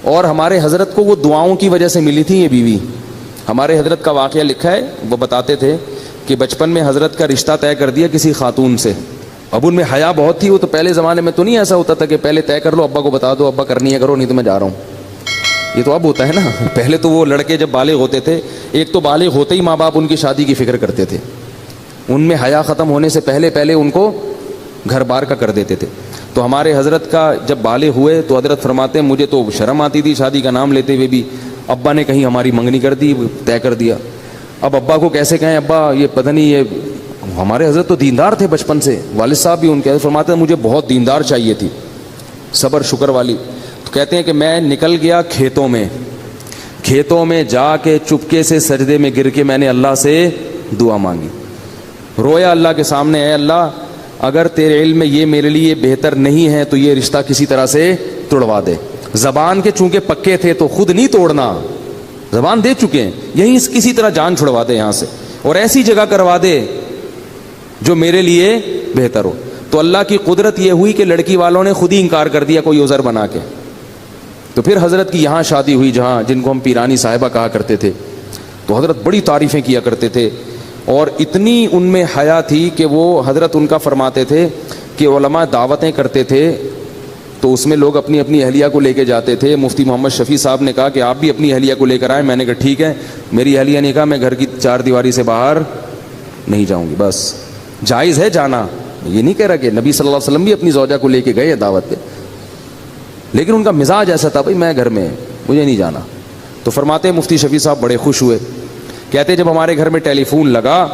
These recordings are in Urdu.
اور ہمارے حضرت کو وہ دعاؤں کی وجہ سے ملی تھی یہ بیوی. ہمارے حضرت کا واقعہ لکھا ہے, وہ بتاتے تھے کہ بچپن میں حضرت کا رشتہ طے کر دیا کسی خاتون سے. اب ان میں حیا بہت تھی, وہ تو پہلے زمانے میں تو نہیں ایسا ہوتا تھا کہ پہلے طے کر لو, ابا کو بتا دو, ابا کرنی ہے کرو نہیں تو میں جا رہا ہوں. یہ تو اب ہوتا ہے نا. پہلے تو وہ لڑکے جب بالغ ہوتے تھے, ایک تو بالغ ہوتے ہی ماں باپ ان کی شادی کی فکر کرتے تھے, ان میں حیا ختم ہونے سے پہلے ان کو گھر بار کا کر دیتے تھے. تو ہمارے حضرت کا جب بالغ ہوئے تو حضرت فرماتے ہیں مجھے تو شرم آتی تھی شادی کا نام لیتے ہوئے بھی, ابا نے کہیں ہماری منگنی کر دی, طے کر دیا. اب ابا کو کیسے کہیں ابا یہ پتہ نہیں, یہ ہمارے حضرت تو دیندار تھے بچپن سے, والد صاحب بھی ان کے فرماتے ہیں مجھے بہت دیندار چاہیے تھی, صبر شکر والی. تو کہتے ہیں کہ میں نکل گیا کھیتوں میں جا کے چپکے سے سجدے میں گر کے میں نے اللہ سے دعا مانگی, رویا اللہ کے سامنے, اے اللہ اگر تیرے علم میں یہ میرے لیے بہتر نہیں ہے تو یہ رشتہ کسی طرح سے توڑوا دے. زبان کے چونکہ پکے تھے تو خود نہیں توڑنا, زبان دے چکے ہیں, یہیں کسی طرح جان چھڑوا دے یہاں سے, اور ایسی جگہ کروا دے جو میرے لیے بہتر ہو. تو اللہ کی قدرت یہ ہوئی کہ لڑکی والوں نے خود ہی انکار کر دیا کوئی عذر بنا کے. تو پھر حضرت کی یہاں شادی ہوئی جہاں جن کو ہم پیرانی صاحبہ کہا کرتے تھے. تو حضرت بڑی تعریفیں کیا کرتے تھے, اور اتنی ان میں حیا تھی کہ وہ حضرت ان کا فرماتے تھے کہ علماء دعوتیں کرتے تھے تو اس میں لوگ اپنی اپنی اہلیہ کو لے کے جاتے تھے. مفتی محمد شفیع صاحب نے کہا کہ آپ بھی اپنی اہلیہ کو لے کر آئیں. میں نے کہا ٹھیک ہے. میری اہلیہ نے کہا میں گھر کی چار دیواری سے باہر نہیں جاؤں گی. بس جائز ہے جانا, یہ نہیں کہہ رہا کہ نبی صلی اللہ علیہ وسلم بھی اپنی زوجہ کو لے کے گئے دعوت پہ, لیکن ان کا مزاج ایسا تھا بھائی میں گھر میں مجھے نہیں جانا. تو فرماتے ہیں مفتی شفیع صاحب بڑے خوش ہوئے, کہتے جب ہمارے گھر میں ٹیلی فون لگا,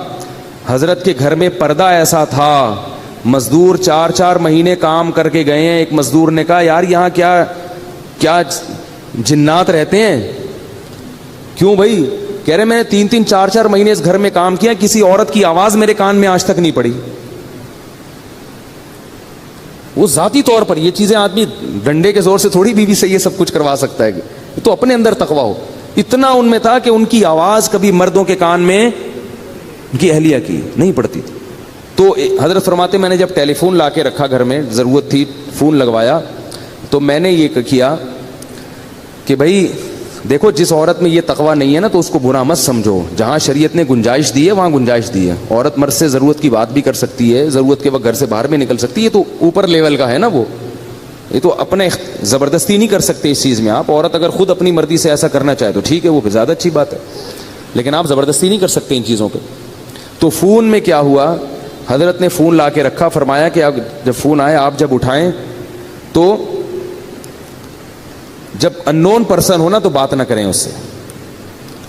حضرت کے گھر میں پردہ ایسا تھا, مزدور 4 مہینے کام کر کے گئے ہیں. ایک مزدور نے کہا یار یہاں کیا جنات رہتے ہیں؟ کیوں بھائی؟ کہہ رہے میں نے 3 4 مہینے اس گھر میں کام کیا, کسی عورت کی آواز میرے کان میں آج تک نہیں پڑی. وہ ذاتی طور پر یہ چیزیں آدمی ڈنڈے کے زور سے تھوڑی بیوی سے یہ سب کچھ کروا سکتا ہے, تو اپنے اندر تقویٰ ہو. اتنا ان میں تھا کہ ان کی آواز کبھی مردوں کے کان میں ان کی اہلیہ کی نہیں پڑتی تھی. تو حضرت فرماتے میں نے جب ٹیلی فون لا کے رکھا گھر میں, ضرورت تھی فون لگوایا, تو میں نے یہ کیا کہ بھائی دیکھو جس عورت میں یہ تقویٰ نہیں ہے نا تو اس کو برا مت سمجھو. جہاں شریعت نے گنجائش دی ہے وہاں گنجائش دی ہے. عورت مرد سے ضرورت کی بات بھی کر سکتی ہے, ضرورت کے وقت گھر سے باہر بھی نکل سکتی ہے, یہ تو اوپر لیول کا ہے نا. وہ یہ تو اپنے زبردستی نہیں کر سکتے اس چیز میں. آپ عورت اگر خود اپنی مرضی سے ایسا کرنا چاہے تو ٹھیک ہے, وہ زیادہ اچھی بات ہے, لیکن آپ زبردستی نہیں کر سکتے ان چیزوں پہ. تو فون میں کیا ہوا, حضرت نے فون لا کے رکھا, فرمایا کہ اب جب فون آئے آپ جب اٹھائیں تو جب ان نون پرسن ہو نا تو بات نہ کریں اس سے.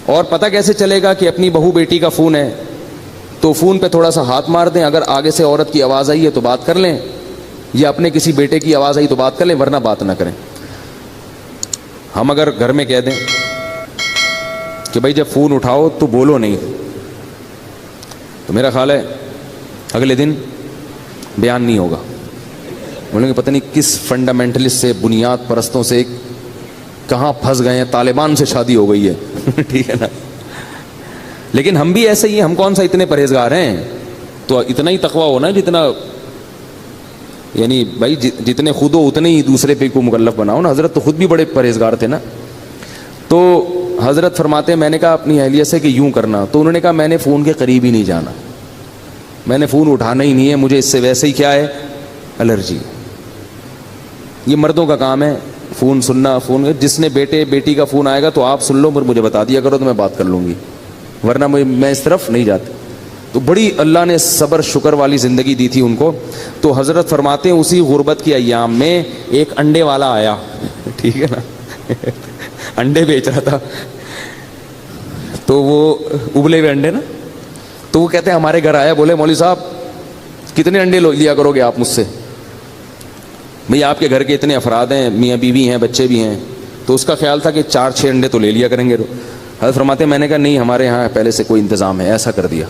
اور پتہ کیسے چلے گا کہ اپنی بہو بیٹی کا فون ہے تو فون پہ تھوڑا سا ہاتھ مار دیں, اگر آگے سے عورت کی آواز آئی ہے تو بات کر لیں, یا اپنے کسی بیٹے کی آواز آئی تو بات کر لیں, ورنہ بات نہ کریں. ہم اگر گھر میں کہہ دیں کہ بھائی جب فون اٹھاؤ تو بولو نہیں, تو میرا خیال ہے اگلے دن بیان نہیں ہوگا. بولیں گے پتہ نہیں کس فنڈامنٹلسٹ سے, بنیاد پرستوں سے کہاں پھنس گئے ہیں, طالبان سے شادی ہو گئی ہے. ٹھیک ہے نا. لیکن ہم بھی ایسے ہی, ہم کون سا اتنے پرہیزگار ہیں, تو اتنا ہی تقویٰ ہونا جتنا, یعنی بھائی جتنے خود ہو اتنے ہی دوسرے پہ کو مکلف بناؤ نا. حضرت تو خود بھی بڑے پرہیزگار تھے نا. تو حضرت فرماتے ہیں میں نے کہا اپنی اہلیہ سے کہ یوں کرنا, تو انہوں نے کہا میں نے فون کے قریب ہی نہیں جانا, میں نے فون اٹھانا ہی نہیں ہے, مجھے اس سے ویسے ہی کیا ہے الرجی. یہ مردوں کا کام ہے فون سننا. فون جس نے بیٹے بیٹی کا فون آئے گا تو آپ سن لو, پھر مجھے بتا دیا کرو تو میں بات کر لوں گی, ورنہ میں اس طرف نہیں جاتا. تو بڑی اللہ نے صبر شکر والی زندگی دی تھی ان کو. تو حضرت فرماتے ہیں اسی غربت کے ایام میں ایک انڈے والا آیا, ٹھیک ہے نا, انڈے بیچ رہا تھا, تو وہ ابلے ہوئے انڈے نا, تو وہ کہتے ہیں ہمارے گھر آیا, بولے مولوی صاحب کتنے انڈے لیا کرو گے آپ مجھ سے؟ بھئی آپ کے گھر کے اتنے افراد ہیں, میاں بیوی ہیں, بچے بھی ہیں, تو اس کا خیال تھا کہ 4-6 انڈے تو لے لیا کریں گے. حضرت فرماتے ہیں میں نے کہا نہیں, ہمارے یہاں پہلے سے کوئی انتظام ہے, ایسا کر دیا.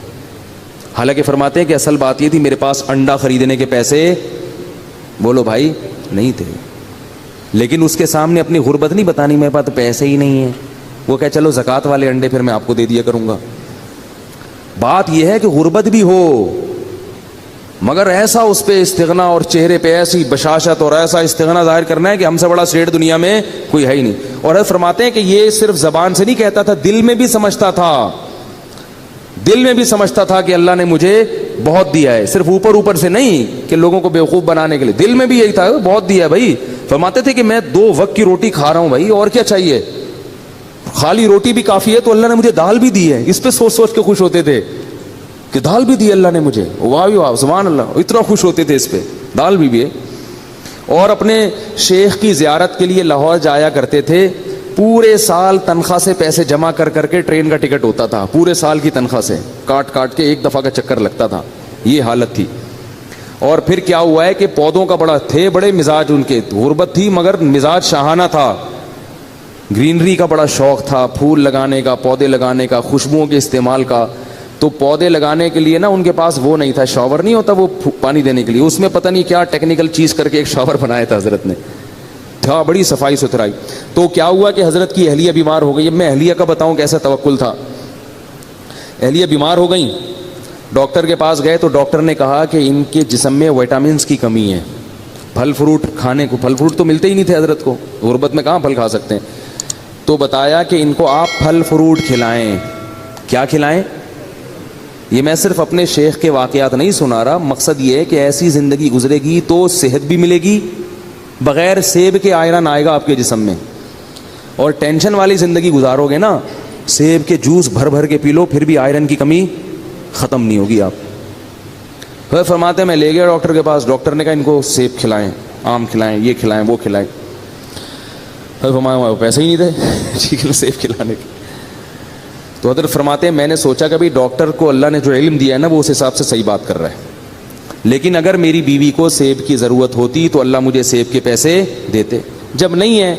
حالانکہ فرماتے ہیں کہ اصل بات یہ تھی میرے پاس انڈا خریدنے کے پیسے بولو بھائی نہیں تھے, لیکن اس کے سامنے اپنی غربت نہیں بتانی میرے پاس تو پیسے ہی نہیں ہیں. وہ کہ چلو زکوٰۃ والے انڈے پھر میں آپ کو دے دیا کروں گا. بات یہ ہے کہ غربت بھی ہو مگر ایسا اس پہ استغنا, اور چہرے پہ ایسی بشاشت اور ایسا استغنا ظاہر کرنا ہے کہ ہم سے بڑا سیٹ دنیا میں کوئی ہے ہی نہیں. اور حضرت فرماتے ہیں کہ یہ صرف زبان سے نہیں کہتا تھا, دل میں بھی سمجھتا تھا, دل میں بھی سمجھتا تھا کہ اللہ نے مجھے بہت دیا ہے, صرف اوپر اوپر سے نہیں کہ لوگوں کو بیوقوف بنانے کے لیے, دل میں بھی یہی تھا بہت دیا ہے بھائی. فرماتے تھے کہ میں 2 وقت کی روٹی کھا رہا ہوں بھائی, اور کیا چاہیے, خالی روٹی بھی کافی ہے, تو اللہ نے مجھے دال بھی دی ہے. اس پہ سوچ سوچ کے خوش ہوتے تھے کہ دال بھی دی اللہ نے مجھے, واہ واہ سبحان اللہ, اتنا خوش ہوتے تھے اس پہ, دال بھی ہے. اور اپنے شیخ کی زیارت کے لیے لاہور جایا کرتے تھے, پورے سال تنخواہ سے پیسے جمع کر کر کے ٹرین کا ٹکٹ ہوتا تھا, پورے سال کی تنخواہ سے کاٹ کاٹ کے ایک دفعہ کا چکر لگتا تھا, یہ حالت تھی. اور پھر کیا ہوا ہے کہ پودوں کا بڑے مزاج ان کے, غربت تھی مگر مزاج شاہانہ تھا, گرینری کا بڑا شوق تھا, پھول لگانے کا, پودے لگانے کا, خوشبوؤں کے استعمال کا. تو پودے لگانے کے لیے نا ان کے پاس وہ نہیں تھا, شاور نہیں ہوتا وہ پانی دینے کے لیے, اس میں پتہ نہیں کیا ٹیکنیکل چیز کر کے ایک شاور بنایا تھا حضرت نے, تھا بڑی صفائی ستھرائی. تو کیا ہوا کہ حضرت کی اہلیہ بیمار ہو گئی. اب میں اہلیہ کا بتاؤں کیسا توکل تھا. اہلیہ بیمار ہو گئیں, ڈاکٹر کے پاس گئے تو ڈاکٹر نے کہا کہ ان کے جسم میں وٹامنس کی کمی ہے, پھل فروٹ کھانے کو, پھل فروٹ تو ملتے ہی نہیں تھے حضرت کو, غربت میں کہاں پھل کھا سکتے ہیں. تو بتایا کہ ان کو آپ پھل فروٹ کھلائیں. کیا کھلائیں؟ یہ میں صرف اپنے شیخ کے واقعات نہیں سنا رہا, مقصد یہ ہے کہ ایسی زندگی گزرے گی تو صحت بھی ملے گی, بغیر سیب کے آئرن آئے گا آپ کے جسم میں. اور ٹینشن والی زندگی گزارو گے نا, سیب کے جوس بھر بھر کے پی لو, پھر بھی آئرن کی کمی ختم نہیں ہوگی. آپ پھر فرماتے ہیں میں لے گیا ڈاکٹر کے پاس, ڈاکٹر نے کہا ان کو سیب کھلائیں, آم کھلائیں, یہ کھلائیں, وہ کھلائیں. پھر فرمایا پیسے ہی نہیں تھے سیب کھلانے کے. تو حضرت فرماتے ہیں میں نے سوچا کہ بھائی ڈاکٹر کو اللہ نے جو علم دیا ہے نا وہ اس حساب سے صحیح بات کر رہا ہے, لیکن اگر میری بیوی کو سیب کی ضرورت ہوتی تو اللہ مجھے سیب کے پیسے دیتے, جب نہیں ہے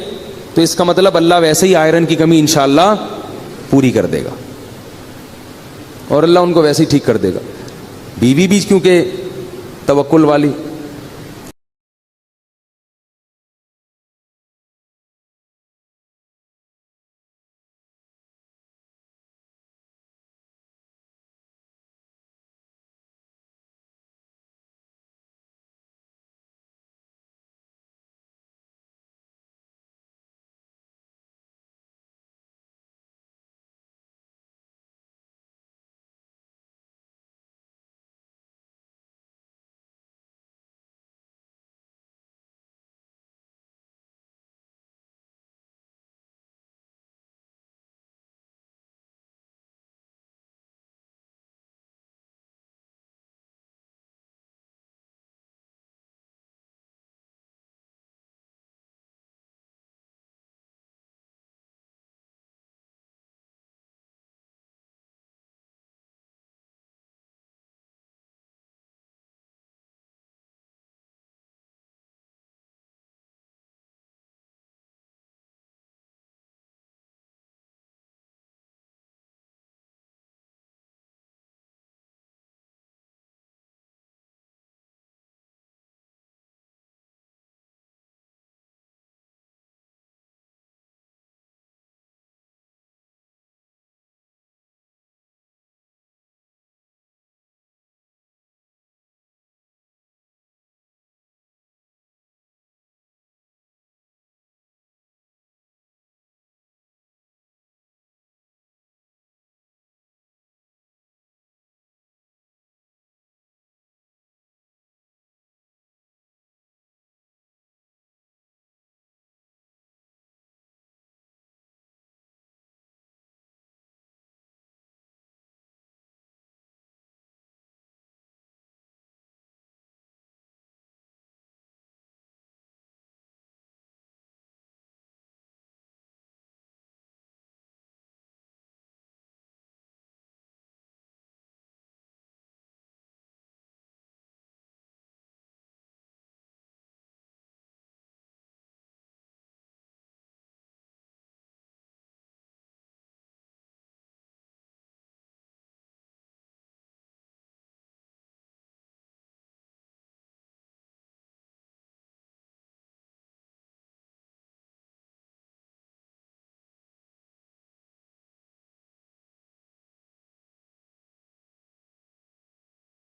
تو اس کا مطلب اللہ ویسے ہی آئرن کی کمی انشاءاللہ پوری کر دے گا, اور اللہ ان کو ویسے ہی ٹھیک کر دے گا. بیوی بھی کیونکہ توکل والی,